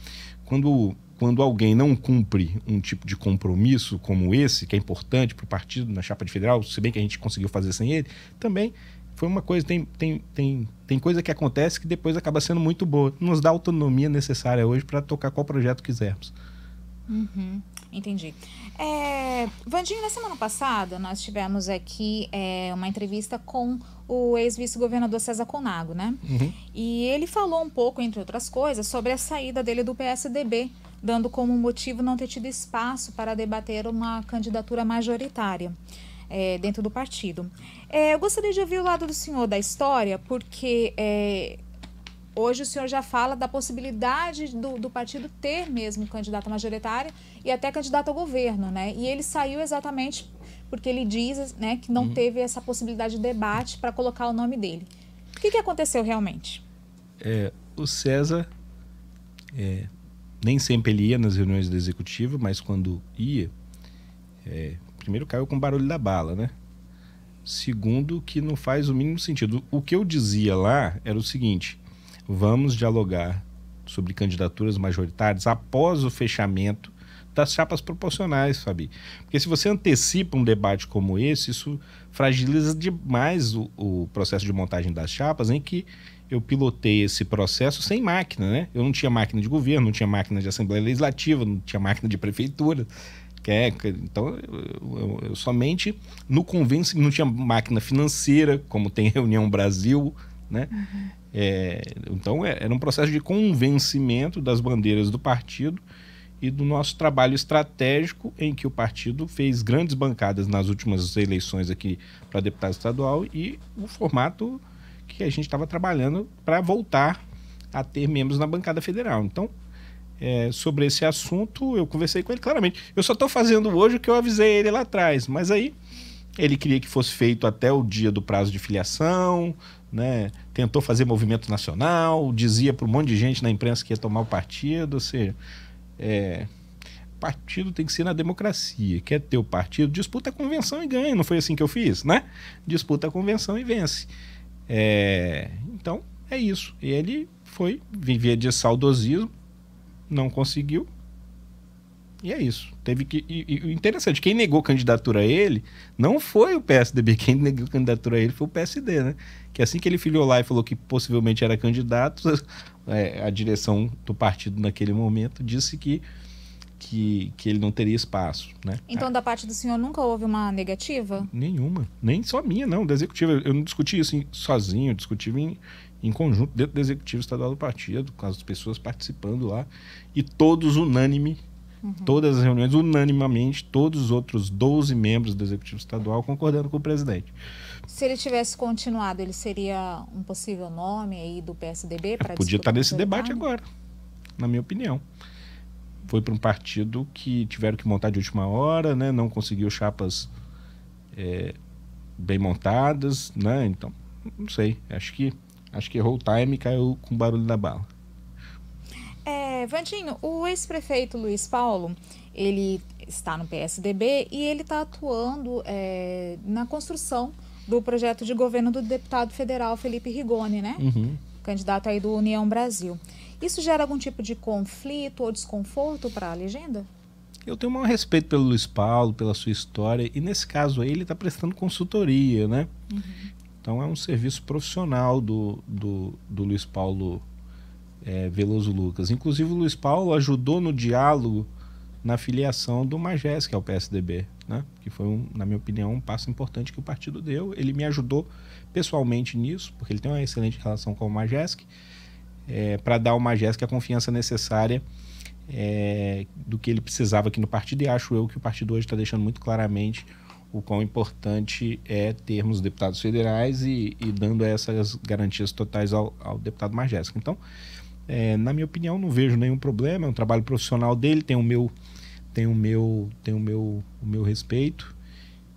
Quando alguém não cumpre um tipo de compromisso como esse, que é importante para o partido na chapa de federal, se bem que a gente conseguiu fazer sem ele, também foi uma coisa, tem coisa que acontece que depois acaba sendo muito boa. Nos dá a autonomia necessária hoje para tocar qual projeto quisermos. Entendi. Vandinho, na semana passada nós tivemos aqui uma entrevista com o ex-vice-governador César Conago, né? E ele falou um pouco, entre outras coisas, sobre a saída dele do PSDB, dando como motivo não ter tido espaço para debater uma candidatura majoritária dentro do partido. Eu gostaria de ouvir o lado do senhor da história, porque... hoje o senhor já fala da possibilidade do partido ter mesmo candidato majoritário e até candidato ao governo, né? E ele saiu exatamente porque ele diz, né, que não teve essa possibilidade de debate para colocar o nome dele. O que aconteceu realmente? O César, nem sempre ele ia nas reuniões do executivo, mas quando ia, primeiro caiu com o barulho da bala, né? Segundo, que não faz o mínimo sentido. O que eu dizia lá era o seguinte: vamos dialogar sobre candidaturas majoritárias após o fechamento das chapas proporcionais, Fabi. Porque se você antecipa um debate como esse, isso fragiliza demais o processo de montagem das chapas, em que eu pilotei esse processo sem máquina, né? Eu não tinha máquina de governo, não tinha máquina de Assembleia Legislativa, não tinha máquina de prefeitura. Então, eu somente no convencimento, não tinha máquina financeira, como tem Reunião Brasil, né? Então era um processo de convencimento das bandeiras do partido e do nosso trabalho estratégico, em que o partido fez grandes bancadas nas últimas eleições aqui para deputado estadual, e o formato que a gente estava trabalhando para voltar a ter membros na bancada federal. Então, sobre esse assunto, eu conversei com ele claramente. Eu só estou fazendo hoje o que eu avisei ele lá atrás, mas aí ele queria que fosse feito até o dia do prazo de filiação, né? Tentou fazer movimento nacional, dizia para um monte de gente na imprensa que ia tomar o partido. Ou seja, partido tem que ser na democracia. Quer ter o partido, disputa a convenção e ganha. Não foi assim que eu fiz, né? Disputa a convenção e vence. Então, é isso. Ele foi viver de saudosismo, não conseguiu. E é isso. E interessante, quem negou candidatura a ele não foi o PSDB, quem negou candidatura a ele foi o PSD, né? Que assim que ele filiou lá e falou que possivelmente era candidato, a direção do partido naquele momento disse que ele não teria espaço, né? Então, da parte do senhor nunca houve uma negativa? Nenhuma. Nem só minha, não. Da executiva. Eu não discuti isso sozinho, eu discuti em conjunto, dentro do executivo estadual do partido, com as pessoas participando lá, e todos unânime Todas as reuniões, unanimamente, todos os outros 12 membros do Executivo Estadual concordando com o presidente. Se ele tivesse continuado, ele seria um possível nome aí do PSDB para Podia estar nesse debate agora, na minha opinião. Foi para um partido que tiveram que montar de última hora, né? Não conseguiu chapas bem montadas, né? Então, não sei. Acho que errou o time e caiu com o barulho da bala. Vandinho, o ex-prefeito Luiz Paulo, ele está no PSDB e ele está atuando na construção do projeto de governo do deputado federal Felipe Rigoni, né? Candidato aí do União Brasil. Isso gera algum tipo de conflito ou desconforto para a legenda? Eu tenho um maior respeito pelo Luiz Paulo, pela sua história, e nesse caso aí ele está prestando consultoria, né? Então é um serviço profissional do Luiz Paulo Veloso Lucas. Inclusive o Luiz Paulo ajudou no diálogo na filiação do Majeski ao PSDB, né? Que foi, na minha opinião, um passo importante que o partido deu. Ele me ajudou pessoalmente nisso, porque ele tem uma excelente relação com o Majeski, para dar ao Majeski a confiança necessária do que ele precisava aqui no partido, e acho eu que o partido hoje está deixando muito claramente o quão importante é termos deputados federais e dando essas garantias totais ao deputado Majeski. Então, na minha opinião, não vejo nenhum problema, é um trabalho profissional dele, tem o meu respeito,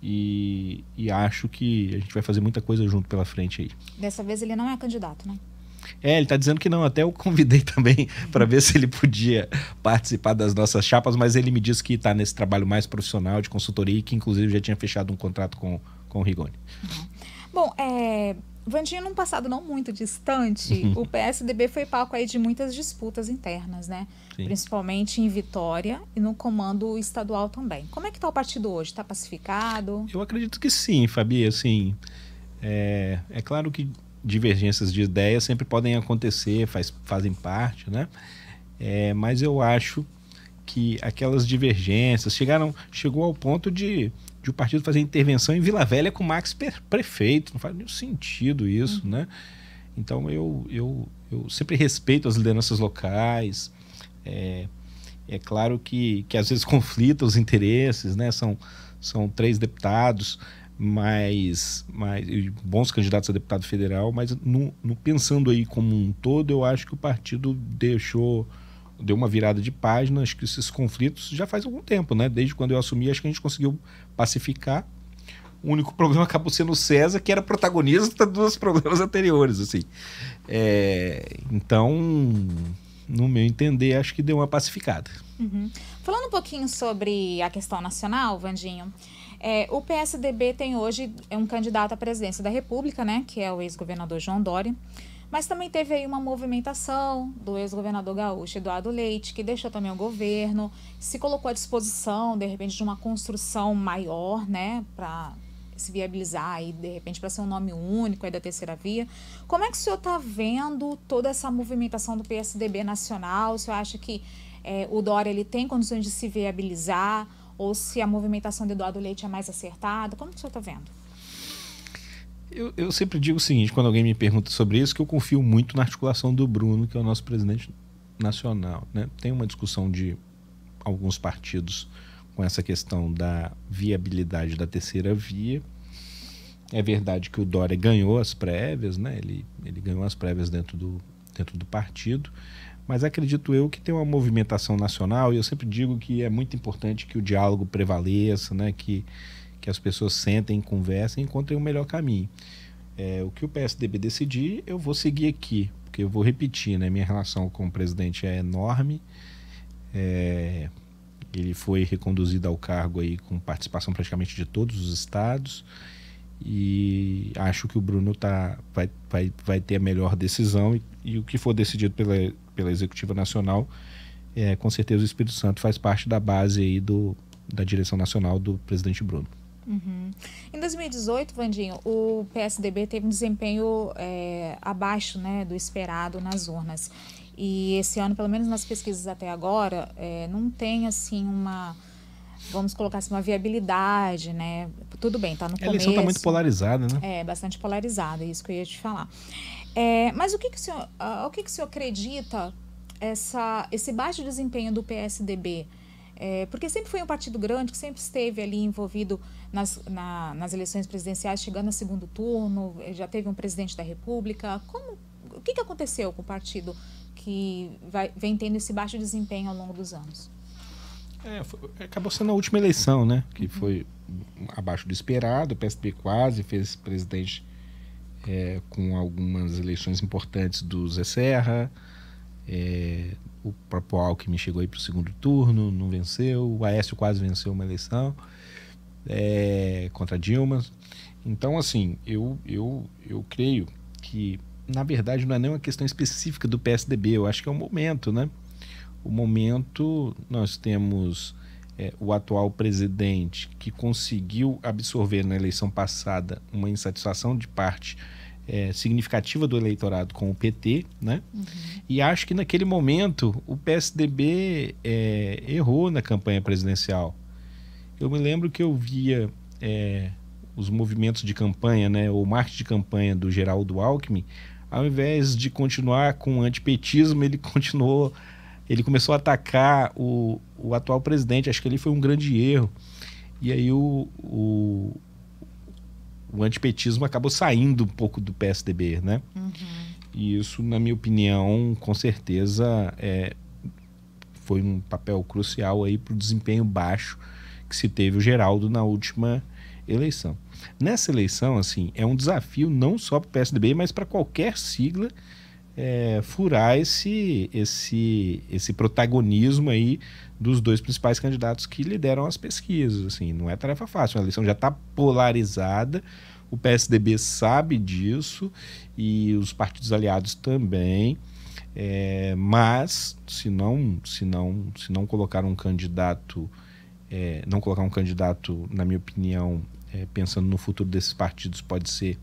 e acho que a gente vai fazer muita coisa junto pela frente aí. Dessa vez ele não é candidato, né? Ele está dizendo que não, até eu convidei também para ver se ele podia participar das nossas chapas, mas ele me disse que está nesse trabalho mais profissional de consultoria e que inclusive já tinha fechado um contrato com o Rigoni. Bom, Vandinho, num passado não muito distante, o PSDB foi palco aí de muitas disputas internas, né? Sim. Principalmente em Vitória e no comando estadual também. Como é que está o partido hoje? Está pacificado? Eu acredito que sim, Fabi. Assim, é claro que divergências de ideias sempre podem acontecer, fazem parte, né? Mas eu acho que aquelas divergências chegou ao ponto de o partido fazer intervenção em Vila Velha com o Max prefeito. Não faz nenhum sentido isso, né? Então eu sempre respeito as lideranças locais. É claro que às vezes conflitam os interesses, né? São 3 deputados, mas bons candidatos a deputado federal, mas pensando aí como um todo, eu acho que o partido deu uma virada de página. Acho que esses conflitos já faz algum tempo, né? Desde quando eu assumi, acho que a gente conseguiu pacificar. O único problema acabou sendo o César, que era protagonista dos problemas anteriores, assim. Então, no meu entender, acho que deu uma pacificada. Falando um pouquinho sobre a questão nacional, Vandinho, o PSDB tem hoje um candidato à presidência da República, né, que é o ex-governador João Dória, mas também teve aí uma movimentação do ex-governador gaúcho Eduardo Leite, que deixou também o governo, se colocou à disposição, de repente, de uma construção maior, né, para se viabilizar aí, de repente, para ser um nome único aí da terceira via. Como é que o senhor está vendo toda essa movimentação do PSDB nacional? O senhor acha que o Dória ele tem condições de se viabilizar, ou se a movimentação do Eduardo Leite é mais acertada? Como que o senhor está vendo? Eu sempre digo o seguinte, quando alguém me pergunta sobre isso, que eu confio muito na articulação do Bruno, que é o nosso presidente nacional, né? Tem uma discussão de alguns partidos com essa questão da viabilidade da terceira via. É verdade que o Dória ganhou as prévias, né? Ele ganhou as prévias dentro do partido, mas acredito eu que tem uma movimentação nacional, e eu sempre digo que é muito importante que o diálogo prevaleça, né? Que as pessoas sentem, conversem e encontrem o melhor caminho. O que o PSDB decidir, eu vou seguir aqui, porque eu vou repetir, né? Minha relação com o presidente é enorme. Ele foi reconduzido ao cargo aí com participação praticamente de todos os estados, e acho que o Bruno vai ter a melhor decisão, e o que for decidido pela Executiva Nacional, com certeza o Espírito Santo faz parte da base aí da direção nacional do presidente Bruno. Em 2018, Vandinho, o PSDB teve um desempenho abaixo, né, do esperado nas urnas. E esse ano, pelo menos nas pesquisas até agora, não tem assim vamos colocar assim, uma viabilidade, né? Tudo bem, tá no começo. A eleição está muito polarizada, né? Bastante polarizada, é isso que eu ia te falar. Mas o que o senhor acredita esse baixo desempenho do PSDB Porque sempre foi um partido grande, que sempre esteve ali envolvido nas eleições presidenciais, chegando a segundo turno, já teve um presidente da República. O que aconteceu com o partido que vem tendo esse baixo desempenho ao longo dos anos? Acabou sendo a última eleição, né? Que foi abaixo do esperado. O PSDB quase fez presidente com algumas eleições importantes do Zé Serra. O próprio Alckmin chegou aí para o segundo turno, não venceu. O Aécio quase venceu uma eleição contra Dilma. Então, assim, eu creio que, na verdade, não é nem uma questão específica do PSDB. Eu acho que é um momento, né? O momento, nós temos o atual presidente que conseguiu absorver na eleição passada uma insatisfação de parte significativa do eleitorado com o PT, né? E acho que naquele momento o PSDB errou na campanha presidencial. Eu me lembro que eu via os movimentos de campanha, né, o marketing de campanha do Geraldo Alckmin. Ao invés de continuar com o antipetismo, ele começou a atacar o atual presidente. Acho que ali foi um grande erro. E aí o antipetismo acabou saindo um pouco do PSDB, né? E isso, na minha opinião, com certeza foi um papel crucial aí para o desempenho baixo que se teve o Geraldo na última eleição. Nessa eleição, assim, é um desafio não só para o PSDB, mas para qualquer sigla furar esse protagonismo aí dos dois principais candidatos que lideram as pesquisas. Assim, não é tarefa fácil, a eleição já está polarizada, o PSDB sabe disso e os partidos aliados também, mas se não colocar um candidato, na minha opinião, pensando no futuro desses partidos, pode ser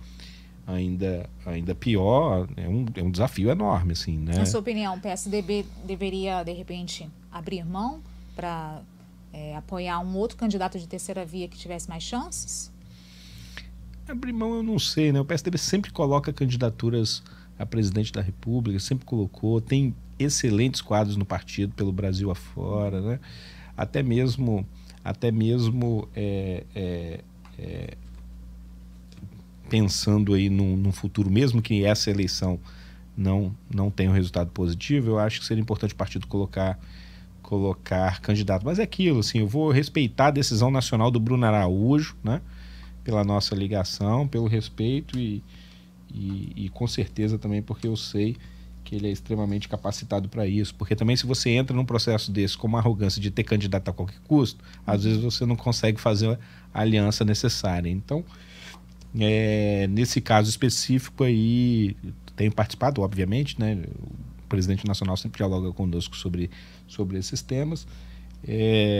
ainda pior. É um desafio enorme, assim, né? Na sua opinião, o PSDB deveria, de repente, abrir mão para apoiar um outro candidato de terceira via que tivesse mais chances? Abrir mão eu não sei, né? O PSDB sempre coloca candidaturas a presidente da República, sempre colocou, tem excelentes quadros no partido, pelo Brasil afora, né? Até mesmo pensando aí num futuro, mesmo que essa eleição não tenha um resultado positivo, eu acho que seria importante o partido colocar candidato. Mas é aquilo, assim, eu vou respeitar a decisão nacional do Bruno Araújo, né? Pela nossa ligação, pelo respeito e com certeza também porque eu sei que ele é extremamente capacitado para isso. Porque também, se você entra num processo desse com uma arrogância de ter candidato a qualquer custo, às vezes você não consegue fazer a aliança necessária. Então, nesse caso específico aí, tenho participado, obviamente, né? O presidente nacional sempre dialoga conosco sobre esses temas,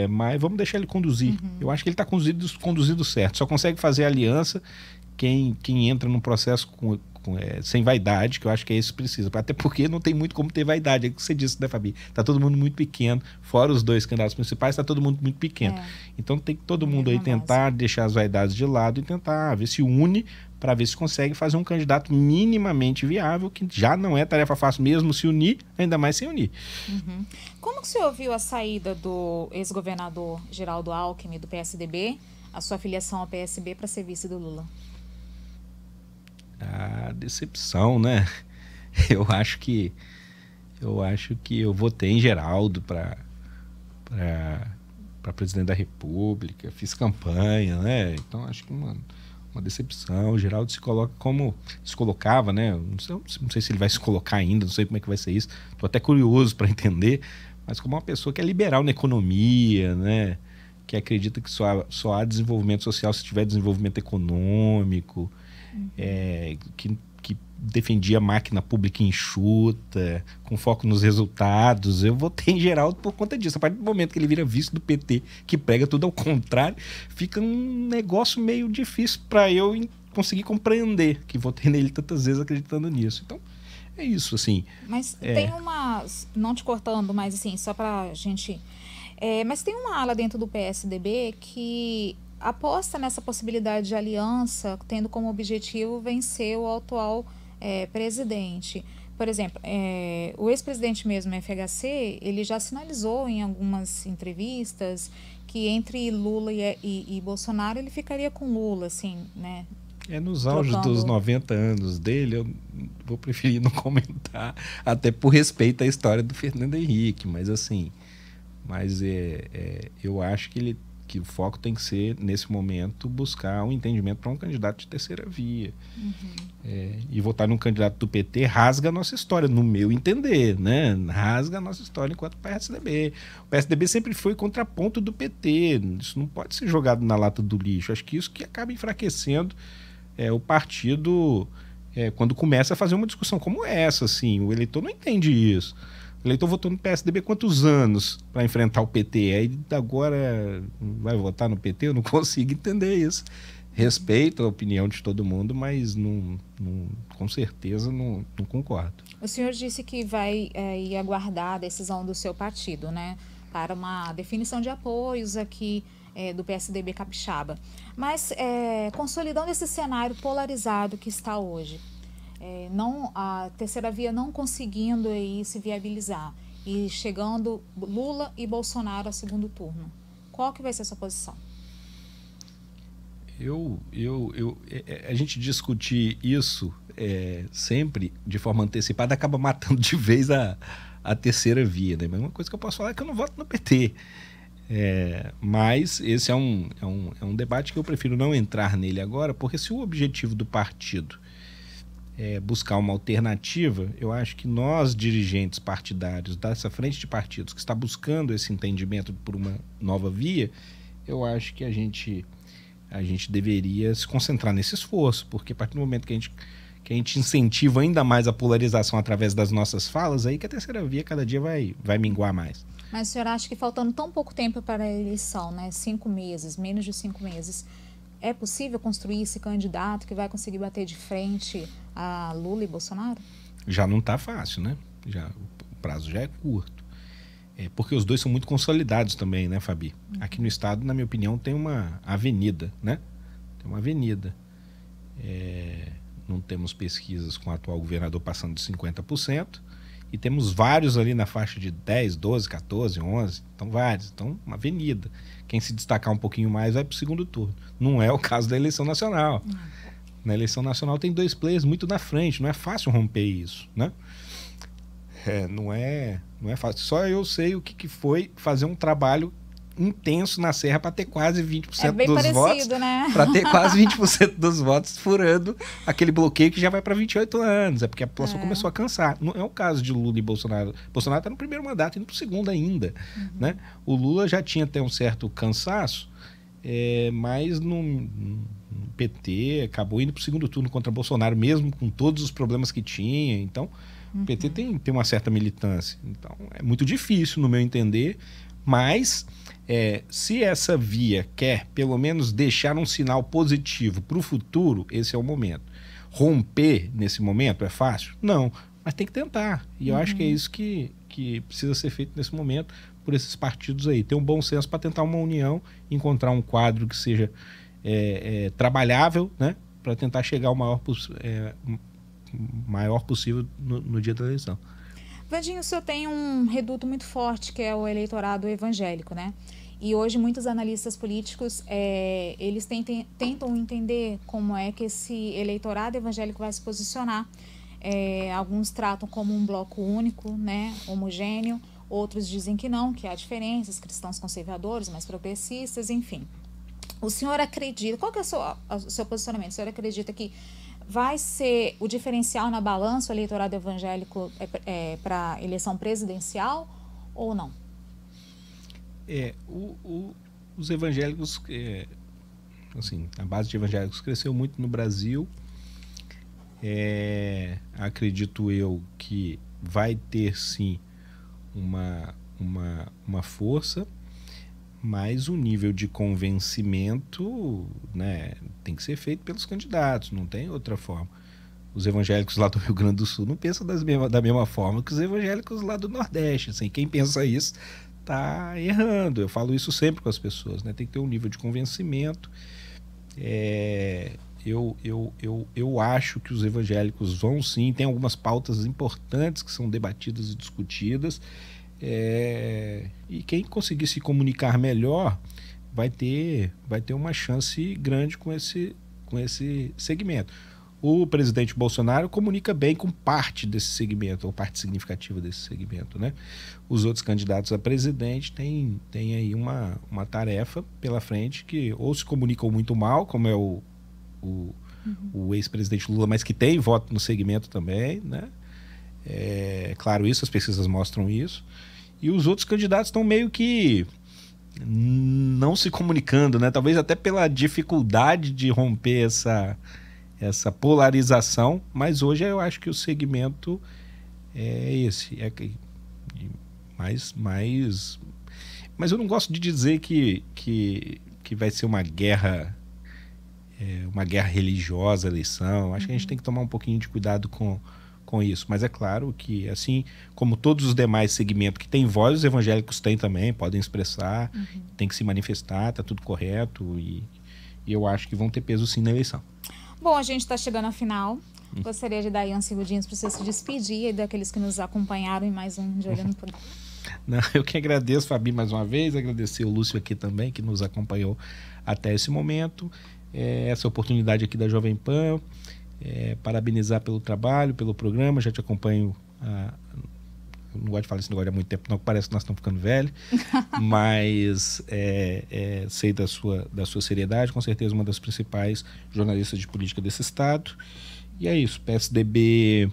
mas vamos deixar ele conduzir. Eu acho que ele está conduzido certo. Só consegue fazer aliança quem entra num processo sem vaidade, que eu acho que é isso que precisa. Até porque não tem muito como ter vaidade. É o que você disse, né, Fabi? Está todo mundo muito pequeno. Fora os dois candidatos principais, está todo mundo muito pequeno. Então tem que todo mundo aí tentar deixar as vaidades de lado e tentar ver se une para ver se consegue fazer um candidato minimamente viável, que já não é tarefa fácil mesmo se unir, ainda mais se unir. Como que você ouviu a saída do ex-governador Geraldo Alckmin, do PSDB, a sua filiação ao PSB para ser vice do Lula? A decepção, né? Eu acho que eu votei em Geraldo para presidente da República, fiz campanha, né? Então acho que uma decepção. O Geraldo se colocava, né? Não sei se ele vai se colocar ainda, não sei como é que vai ser isso. Estou até curioso para entender, mas como uma pessoa que é liberal na economia, né? Que acredita que só há desenvolvimento social se tiver desenvolvimento econômico, que defendia a máquina pública enxuta, com foco nos resultados. Eu votei em Geraldo por conta disso. A partir do momento que ele vira vice do PT, que prega tudo ao contrário, fica um negócio meio difícil para eu conseguir compreender, que votei nele tantas vezes acreditando nisso. Então, é isso, assim. Mas tem não te cortando, mas assim, só pra gente... mas tem uma ala dentro do PSDB que aposta nessa possibilidade de aliança, tendo como objetivo vencer o atual presidente. por exemplo, o ex-presidente mesmo, FHC, ele já sinalizou em algumas entrevistas que entre Lula e Bolsonaro ele ficaria com Lula, assim, né? Nos auges dos 90 anos dele, eu vou preferir não comentar, até por respeito à história do Fernando Henrique, mas assim, eu acho que o foco tem que ser, nesse momento, buscar um entendimento para um candidato de terceira via. E votar num candidato do PT rasga a nossa história, no meu entender, né? Rasga a nossa história enquanto PSDB. O PSDB sempre foi contraponto do PT, isso não pode ser jogado na lata do lixo. Acho que isso que acaba enfraquecendo o partido quando começa a fazer uma discussão como essa. Assim, o eleitor não entende isso. O eleitor votou no PSDB quantos anos para enfrentar o PT? Aí agora vai votar no PT? Eu não consigo entender isso. Respeito a opinião de todo mundo, mas com certeza não concordo. O senhor disse que vai ir aguardar a decisão do seu partido, né, para uma definição de apoios aqui do PSDB capixaba. Mas, consolidando esse cenário polarizado que está hoje, a terceira via não conseguindo aí se viabilizar e chegando Lula e Bolsonaro ao segundo turno, qual que vai ser a sua posição? A gente discutir isso sempre de forma antecipada acaba matando de vez a terceira via, né? Mas uma coisa que eu posso falar é que eu não voto no PT. Mas esse é um debate que eu prefiro não entrar nele agora, porque se o objetivo do partido é buscar uma alternativa, eu acho que nós, dirigentes partidários dessa frente de partidos que está buscando esse entendimento por uma nova via, eu acho que a gente deveria se concentrar nesse esforço, porque a partir do momento que a gente incentiva ainda mais a polarização através das nossas falas, aí que a terceira via cada dia vai minguar mais. Mas o senhor acha que faltando tão pouco tempo para a eleição, né, 5 meses, menos de 5 meses, é possível construir esse candidato que vai conseguir bater de frente a Lula e Bolsonaro? Já não está fácil, né? O prazo já é curto. Porque os dois são muito consolidados também, né, Fabi? Aqui no estado, na minha opinião, tem uma avenida, né? Tem uma avenida. Não temos pesquisas com o atual governador passando de 50%. E temos vários ali na faixa de 10, 12, 14, 11. Então, vários. Então, uma avenida. Quem se destacar um pouquinho mais vai para o segundo turno. Não é o caso da eleição nacional. Na eleição nacional tem 2 players muito na frente. Não é fácil romper isso, né? Não é fácil. Só eu sei o que foi fazer um trabalho intenso na Serra para ter quase 20% bem dos parecido, votos. Né? Para ter quase 20% dos votos furando aquele bloqueio que já vai para 28 anos. É porque a população começou a cansar. Não é o caso de Lula e Bolsonaro. Bolsonaro está no primeiro mandato, indo para o segundo ainda. Né? O Lula já tinha até um certo cansaço, mas no PT acabou indo para o segundo turno contra Bolsonaro, mesmo com todos os problemas que tinha. Então, o PT tem uma certa militância. Então, é muito difícil, no meu entender, mas se essa via quer, pelo menos, deixar um sinal positivo para o futuro, esse é o momento. Romper nesse momento é fácil? Não, mas tem que tentar. E eu acho que é isso que precisa ser feito nesse momento por esses partidos aí. Ter um bom senso para tentar uma união, encontrar um quadro que seja trabalhável, né, para tentar chegar o maior possível no dia da eleição. Vandinho, o senhor tem um reduto muito forte, que é o eleitorado evangélico, né? E hoje muitos analistas políticos, eles tentam entender como é que esse eleitorado evangélico vai se posicionar. Alguns tratam como um bloco único, né, homogêneo, outros dizem que não, que há diferenças, cristãos conservadores, mais progressistas, enfim. O senhor acredita, qual que é o seu posicionamento? O senhor acredita que vai ser o diferencial na balança o eleitorado evangélico para a eleição presidencial ou não? Os evangélicos, assim, a base de evangélicos cresceu muito no Brasil. Acredito eu que vai ter sim uma força, mas o nível de convencimento, né, tem que ser feito pelos candidatos, não tem outra forma. Os evangélicos lá do Rio Grande do Sul não pensam da mesma forma que os evangélicos lá do Nordeste. Assim, quem pensa isso está errando. Eu falo isso sempre com as pessoas, né? Tem que ter um nível de convencimento. eu acho que os evangélicos vão sim, tem algumas pautas importantes que são debatidas e discutidas, e quem conseguir se comunicar melhor vai ter uma chance grande com esse segmento. O presidente Bolsonaro comunica bem com parte desse segmento, ou parte significativa desse segmento, né? Os outros candidatos a presidente têm aí uma tarefa pela frente, que ou se comunicam muito mal, como é o ex-presidente Lula, mas que tem voto no segmento também, né? Claro, isso, as pesquisas mostram isso. E os outros candidatos estão meio que não se comunicando, né? Talvez até pela dificuldade de romper essa polarização, mas hoje eu acho que o segmento é esse. Mas eu não gosto de dizer que vai ser uma guerra religiosa, a eleição. Acho que a gente tem que tomar um pouquinho de cuidado com isso. Mas é claro que, assim como todos os demais segmentos que têm voz, os evangélicos têm também, podem expressar, tem que se manifestar, está tudo correto, e eu acho que vão ter peso sim na eleição. Bom, a gente está chegando ao final. Gostaria de dar aí uns segundinhos para você se despedir e daqueles que nos acompanharam em mais um De Olho no Poder. Não, eu que agradeço, Fabi, mais uma vez, agradecer o Lúcio aqui também, que nos acompanhou até esse momento, essa oportunidade aqui da Jovem Pan, parabenizar pelo trabalho, pelo programa. Já te acompanho, não gosto de falar esse negócio há muito tempo, não, parece que nós estamos ficando velhos, mas sei da sua seriedade, com certeza uma das principais jornalistas de política desse estado. E é isso, o PSDB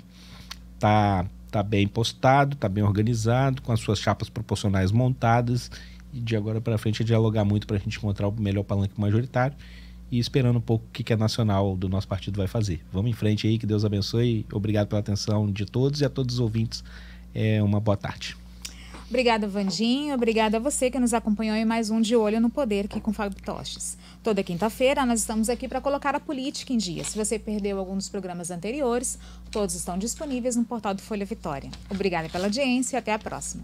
tá bem postado, tá bem organizado, com as suas chapas proporcionais montadas, e de agora para frente é dialogar muito para a gente encontrar o melhor palanque majoritário, e esperando um pouco o que a Nacional do nosso partido vai fazer. Vamos em frente aí, que Deus abençoe. Obrigado pela atenção de todos, e a todos os ouvintes, uma boa tarde. Obrigada, Vandinho. Obrigada a você que nos acompanhou em mais um De Olho no Poder aqui com Fábio Toches. Toda quinta-feira nós estamos aqui para colocar a política em dia. Se você perdeu algum dos programas anteriores, todos estão disponíveis no portal do Folha Vitória. Obrigada pela audiência e até a próxima.